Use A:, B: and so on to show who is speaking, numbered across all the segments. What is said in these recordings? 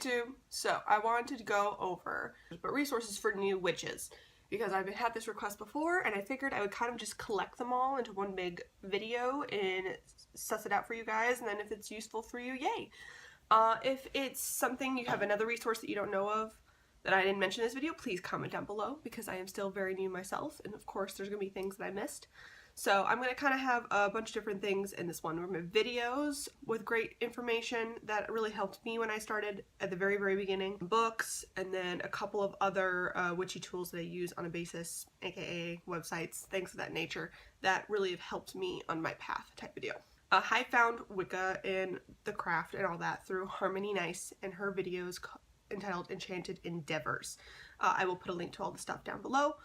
A: YouTube. So I wanted to go over resources for new witches because I've had this request before and I figured I would kind of just collect them all into one big video and suss it out for you guys, and then if it's useful for you, yay. If it's something you have another resource that you don't know of that I didn't mention in this video, please comment down below because I am still very new myself, and of course there's going to be things that I missed. So I'm going to kind of have a bunch of different things in this one. We're going to have videos with great information that really helped me when I started at the very beginning, books, and then a couple of other witchy tools that I use on a basis, aka websites, things of that nature, that really have helped me on my path type of deal. I found Wicca and the craft and all that through Harmony Nice and her videos entitled Enchanted Endeavors. I will put a link to all the stuff down below.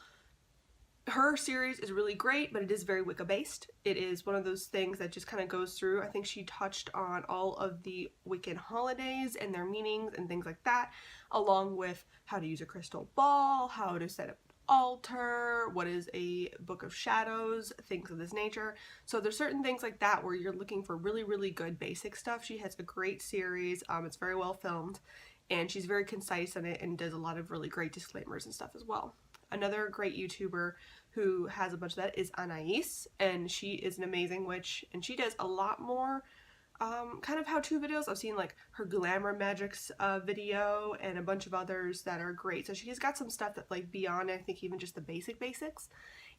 A: Her series is really great, but it is very Wicca based. It is one of those things that just kind of goes through. I think she touched on all of the Wiccan holidays and their meanings and things like that, along with how to use a crystal ball, how to set up an altar, what is a book of shadows, things of this nature. So there's certain things like that where you're looking for really good basic stuff. She has a great series. It's very well filmed, and she's very concise in it and does a lot of really great disclaimers and stuff as well. Another great YouTuber who has a bunch of that is Anais, and she is an amazing witch, and she does a lot more kind of how-to videos. I've seen like her Glamour Magics video and a bunch of others that are great. So she's got some stuff that like beyond, I think, even just the basics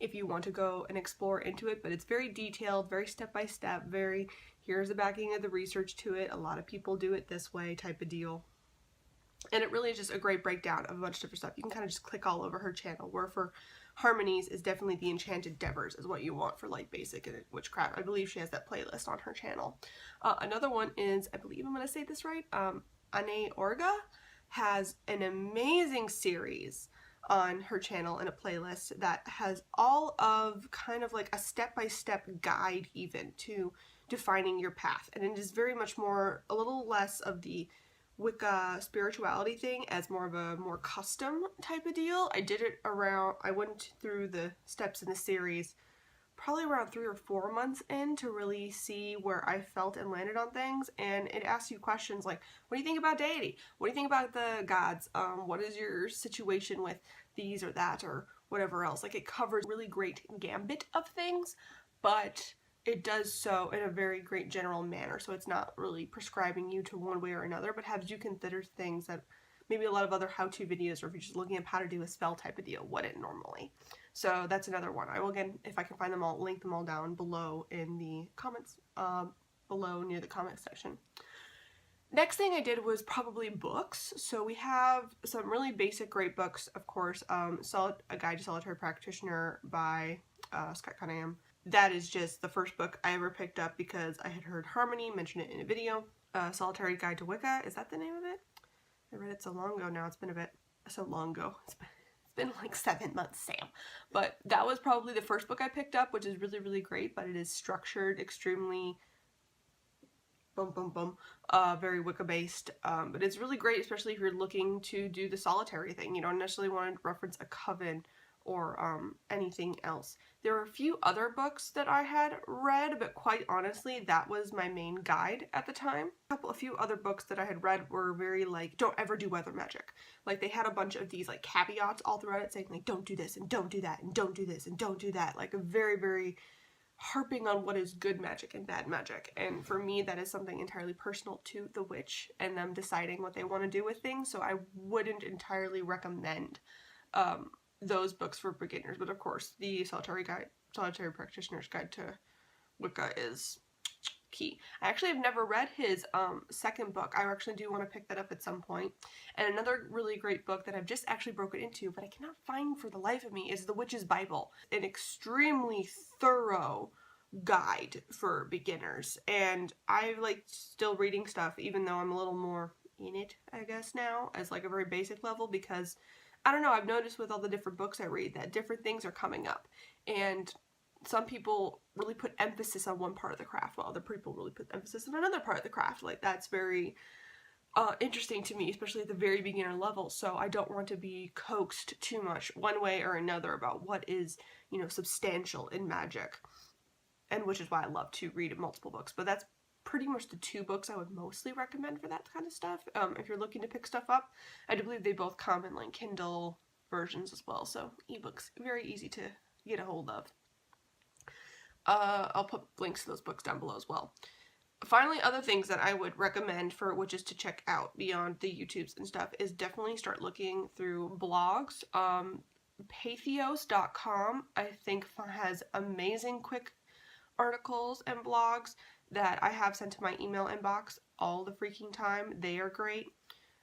A: if you want to go and explore into it, but it's very detailed, very step-by-step, very here's the backing of the research to it, a lot of people do it this way type of deal. And it really is just a great breakdown of a bunch of different stuff. You can kind of just click all over her channel, where for Harmonies is definitely the Enchanted Endeavors is what you want for like basic and witchcraft. I believe she has that playlist on her channel. Another one is, I believe I'm going to say this right, Ane Orga has an amazing series on her channel and a playlist that has all of kind of like a step-by-step guide even to defining your path. And it is very much more, a little less of the Wicca spirituality thing as more of a more custom type of deal. I went through the steps in the series probably around 3 or 4 months in to really see where I felt and landed on things, and it asks you questions like, what do you think about deity? What do you think about the gods? What is your situation with these or that or whatever else? Like, it covers really great gambit of things, but it does so in a very great general manner, so it's not really prescribing you to one way or another, but has you consider things that maybe a lot of other how-to videos, or if you're just looking at how to do a spell type of deal, wouldn't normally. So that's another one. I will, again, if I can find them all, link them all down below in the comments, below near the comment section. Next thing I did was probably books. So we have some really basic great books, of course. A Guide to Solitary Practitioner by Scott Cunningham. That is just the first book I ever picked up because I had heard Harmony mention it in a video. Solitary Guide to Wicca, is that the name of it? I read it so long ago now, it's been a bit, so long ago. It's been like 7 months, Sam. But that was probably the first book I picked up, which is really great, but it is structured extremely very Wicca based, but it's really great, especially if you're looking to do the solitary thing. You don't necessarily want to reference a coven or anything else. There are a few other books that I had read, but quite honestly, that was my main guide at the time. A few other books that I had read were very like, don't ever do weather magic. Like, they had a bunch of these like caveats all throughout it saying like, don't do this and don't do that and don't do this and don't do that. Like, a very harping on what is good magic and bad magic. And for me, that is something entirely personal to the witch and them deciding what they want to do with things. So I wouldn't entirely recommend those books for beginners, but of course the Solitary Practitioner's Guide to Wicca is key. I actually have never read his second book. I actually do want to pick that up at some point. And another really great book that I've just actually broken into, but I cannot find for the life of me, is The Witch's Bible. An extremely thorough guide for beginners, and I like still reading stuff even though I'm a little more in it, I guess, now as like a very basic level, because I don't know, I've noticed with all the different books I read that different things are coming up, and some people really put emphasis on one part of the craft while other people really put emphasis on another part of the craft. Like, that's very interesting to me, especially at the very beginner level, so I don't want to be coaxed too much one way or another about what is, you know, substantial in magic, and which is why I love to read multiple books. But that's pretty much the two books I would mostly recommend for that kind of stuff. If you're looking to pick stuff up, I do believe they both come in like Kindle versions as well, so ebooks, very easy to get a hold of. I'll put links to those books down below as well. Finally, other things that I would recommend for witches to check out beyond the YouTubes and stuff is definitely start looking through blogs. Pathos.com I think has amazing quick articles and blogs that I have sent to my email inbox all the freaking time. They are great.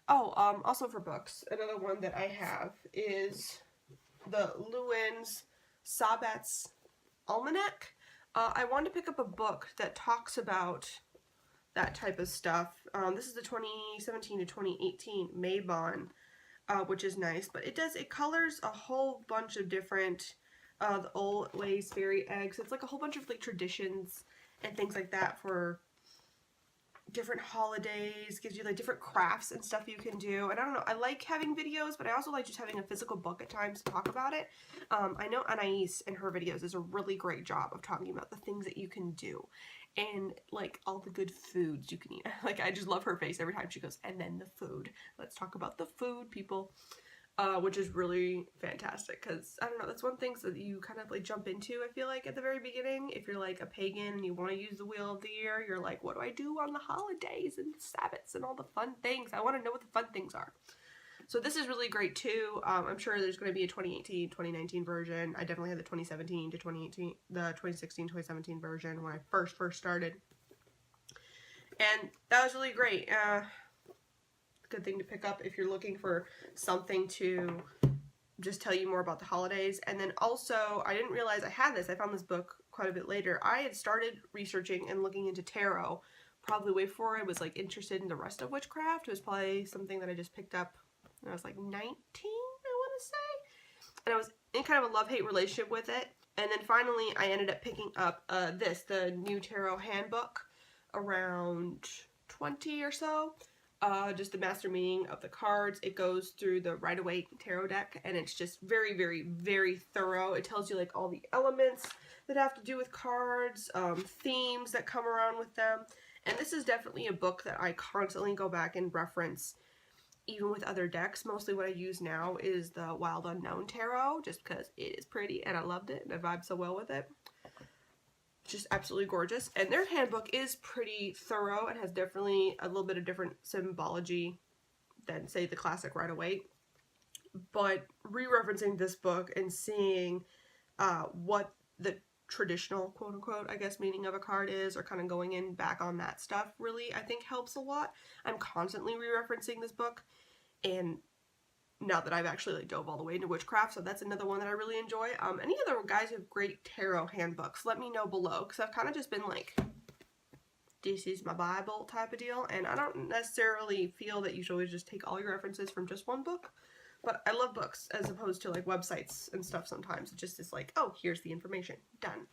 A: Oh, also for books, another one that I have is the Lewin's Sabbath's Almanac. I wanted to pick up a book that talks about that type of stuff. This is the 2017 to 2018 Maybon, which is nice, but it colors a whole bunch of different the old ways fairy eggs. It's like a whole bunch of like traditions and things like that for different holidays, gives you like different crafts and stuff you can do. And I don't know, I like having videos, but I also like just having a physical book at times to talk about it. I know Anais in her videos does a really great job of talking about the things that you can do and like all the good foods you can eat. Like, I just love her face every time she goes, and then the food. Let's talk about the food, people. Which is really fantastic, because I don't know, that's one thing that you kind of like jump into, I feel like, at the very beginning. If you're like a pagan and you want to use the wheel of the year, you're like, what do I do on the holidays and Sabbaths and all the fun things? I want to know what the fun things are. So this is really great too. I'm sure there's going to be a 2018, 2019 version. I definitely had the 2017 to 2018, the 2016, 2017 version when I first started. And that was really great. Good thing to pick up if you're looking for something to just tell you more about the holidays. And then also, I didn't realize I had this. I found this book quite a bit later. I had started researching and looking into tarot probably way before I was like interested in the rest of witchcraft. It was probably something that I just picked up when I was like 19, I want to say. And I was in kind of a love-hate relationship with it. And then finally, I ended up picking up the new tarot handbook, around 20 or so. Just the master meaning of the cards. It goes through the Rider-Waite tarot deck, and it's just very, very, very thorough. It tells you like all the elements that have to do with cards, themes that come around with them. And this is definitely a book that I constantly go back and reference, even with other decks. Mostly what I use now is the Wild Unknown Tarot, just because it is pretty and I loved it and I vibe so well with it. Just absolutely gorgeous. And their handbook is pretty thorough and has definitely a little bit of different symbology than, say, the classic Rider-Waite. But re-referencing this book and seeing what the traditional, quote-unquote, I guess, meaning of a card is, or kind of going in back on that stuff, really, I think helps a lot. I'm constantly re-referencing this book, and now that I've actually like dove all the way into witchcraft, so that's another one that I really enjoy. Any other guys who have great tarot handbooks, let me know below, because I've kind of just been like, this is my Bible type of deal, and I don't necessarily feel that you should always just take all your references from just one book, but I love books as opposed to like websites and stuff sometimes. It just is like, oh, here's the information, done.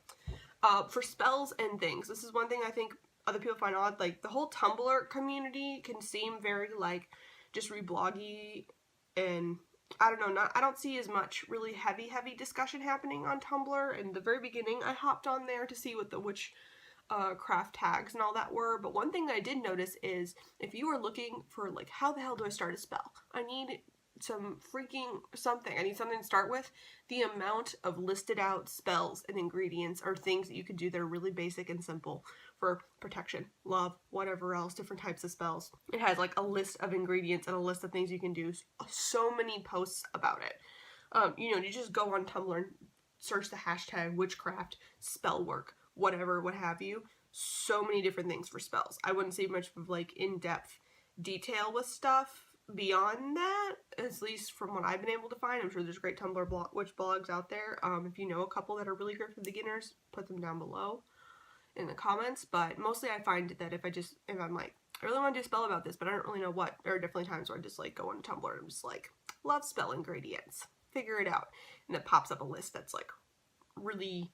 A: For spells and things, this is one thing I think other people find odd. Like, the whole Tumblr community can seem very like just rebloggy, and I don't know, I don't see as much really heavy discussion happening on Tumblr. In the very beginning, I hopped on there to see what the witchcraft tags and all that were, but one thing that I did notice is if you are looking for like, how the hell do I start a spell? I need some freaking something. I need something to start with. The amount of listed out spells and ingredients or things that you could do that are really basic and simple for protection, love, whatever else, different types of spells. It has like a list of ingredients and a list of things you can do. So many posts about it. You know, you just go on Tumblr and search the hashtag witchcraft, spell work, whatever, what have you. So many different things for spells. I wouldn't say much of like in-depth detail with stuff beyond that, at least from what I've been able to find. I'm sure there's great Tumblr witch blogs out there. If you know a couple that are really great for beginners, put them down below in the comments. But mostly I find that if I'm like, I really want to do a spell about this, but I don't really know what, there are definitely times where I just like go on Tumblr and I'm just like, love spell ingredients, figure it out, and it pops up a list that's like really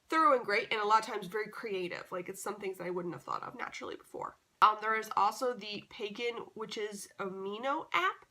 A: thorough and great, and a lot of times very creative. Like, it's some things that I wouldn't have thought of naturally before. There is also the Pagan Witches Amino app.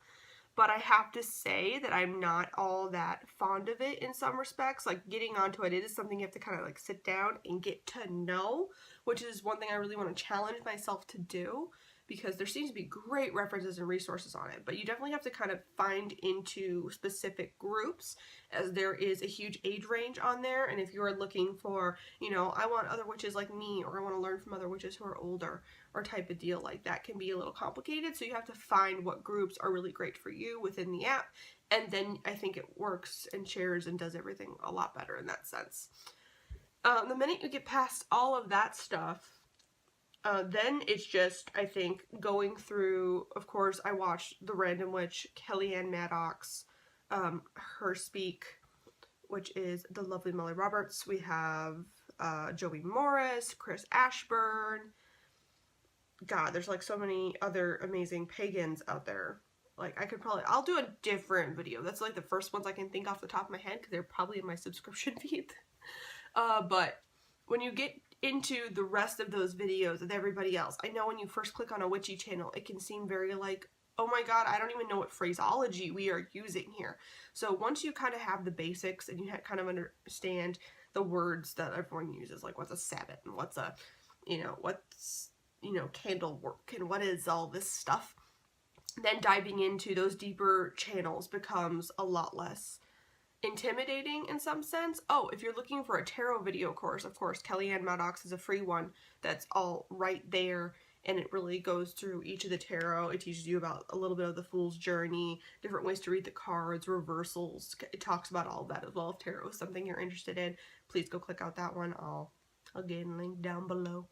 A: but I have to say that I'm not all that fond of it in some respects. Like, getting onto it is something you have to kind of like sit down and get to know, which is one thing I really want to challenge myself to do, because there seems to be great references and resources on it, but you definitely have to kind of find into specific groups, as there is a huge age range on there. And if you're looking for, you know, I want other witches like me, or I want to learn from other witches who are older, or type of deal like that, can be a little complicated. So you have to find what groups are really great for you within the app, and then I think it works and shares and does everything a lot better in that sense. The minute you get past all of that stuff, then it's just, I think, going through, of course, I watched The Random Witch, Kellyanne Maddox, her speak, which is the lovely Molly Roberts. We have Joey Morris, Chris Ashburn. God, there's like so many other amazing pagans out there. Like, I'll do a different video. That's like the first ones I can think off the top of my head, because they're probably in my subscription feed. But when you get into the rest of those videos with everybody else, I know when you first click on a witchy channel, it can seem very like, oh my god, I don't even know what phraseology we are using here. So once you kind of have the basics and you kind of understand the words that everyone uses, like what's a Sabbath and what's a, what's, candle work and what is all this stuff, then diving into those deeper channels becomes a lot less intimidating in some sense. Oh, if you're looking for a tarot video course, of course, Kellyanne Maddox is a free one that's all right there, and it really goes through each of the tarot. It teaches you about a little bit of the Fool's Journey, different ways to read the cards, reversals. It talks about all of that as well. If tarot is something you're interested in, please go click out that one. I'll again link down below.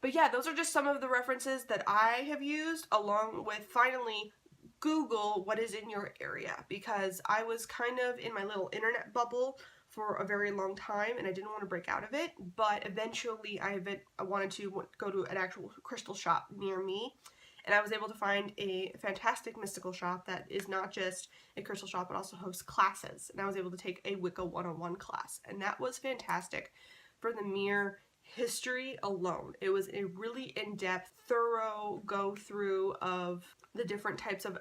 A: But yeah, those are just some of the references that I have used, along with, finally, Google what is in your area, because I was kind of in my little internet bubble for a very long time and I didn't want to break out of it, but eventually I wanted to go to an actual crystal shop near me, and I was able to find a fantastic mystical shop that is not just a crystal shop but also hosts classes, and I was able to take a Wicca 101 class, and that was fantastic for the mere history alone. It was a really in-depth, thorough go-through of the different types of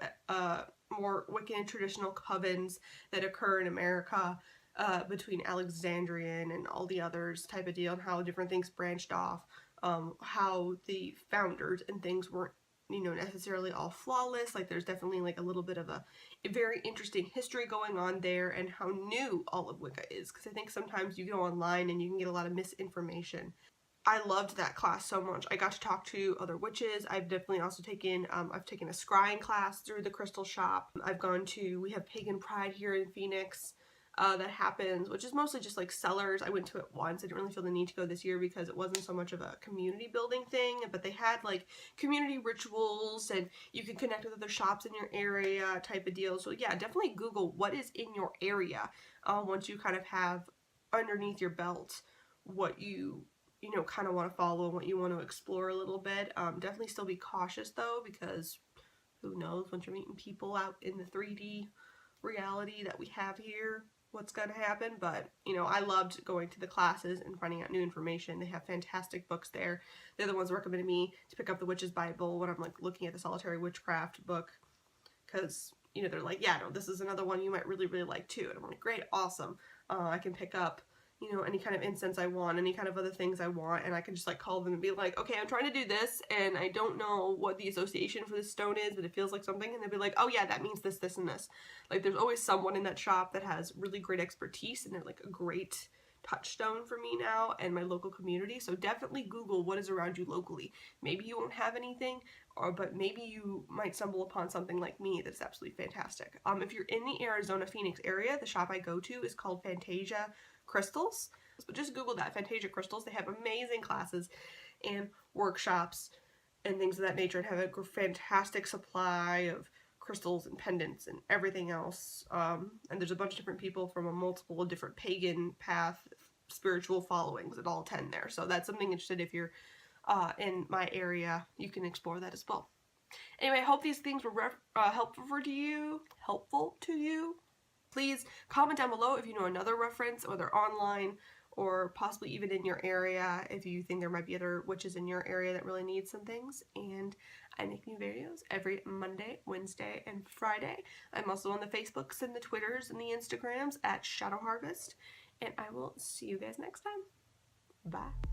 A: more Wiccan traditional covens that occur in America, between Alexandrian and all the others type of deal, and how different things branched off, how the founders and things weren't, necessarily all flawless. Like, there's definitely like a little bit of a very interesting history going on there, and how new all of Wicca is, because I think sometimes you go online and you can get a lot of misinformation. I loved that class so much. I got to talk to other witches. I've definitely also taken, I've taken a scrying class through the crystal shop. We have Pagan Pride here in Phoenix. That happens, which is mostly just like sellers. I went to it once. I didn't really feel the need to go this year because it wasn't so much of a community building thing, but they had like community rituals and you can connect with other shops in your area type of deal. So yeah, definitely Google what is in your area once you kind of have underneath your belt what you kind of want to follow and what you want to explore a little bit. Definitely still be cautious though, because who knows, once you're meeting people out in the 3D reality that we have here, what's going to happen. But I loved going to the classes and finding out new information. They have fantastic books there. They're the ones that recommended me to pick up the Witch's Bible when I'm like looking at the Solitary Witchcraft book, because they're like, yeah, no, this is another one you might really like too. And I'm like, great, awesome. I can pick up any kind of incense I want, any kind of other things I want, and I can just like call them and be like, okay, I'm trying to do this and I don't know what the association for this stone is, but it feels like something, and they'll be like, oh yeah, that means this, this, and this. Like, there's always someone in that shop that has really great expertise, and they're like a great touchstone for me now and my local community. So definitely Google what is around you locally. Maybe you won't have anything, but maybe you might stumble upon something like me that's absolutely fantastic. If you're in the Arizona, Phoenix area, the shop I go to is called Fantasia Crystals. So just Google that, Fantasia Crystals. They have amazing classes and workshops and things of that nature, and have a fantastic supply of crystals and pendants and everything else. And there's a bunch of different people from a multiple different pagan path, spiritual followings that all attend there. So that's something interested. If you're in my area, you can explore that as well. Anyway, I hope these things were helpful to you. Please comment down below if you know another reference, or they're online, or possibly even in your area, if you think there might be other witches in your area that really need some things. And I make new videos every Monday, Wednesday, and Friday. I'm also on the Facebooks and the Twitters and the Instagrams at Shadow Harvest. And I will see you guys next time. Bye.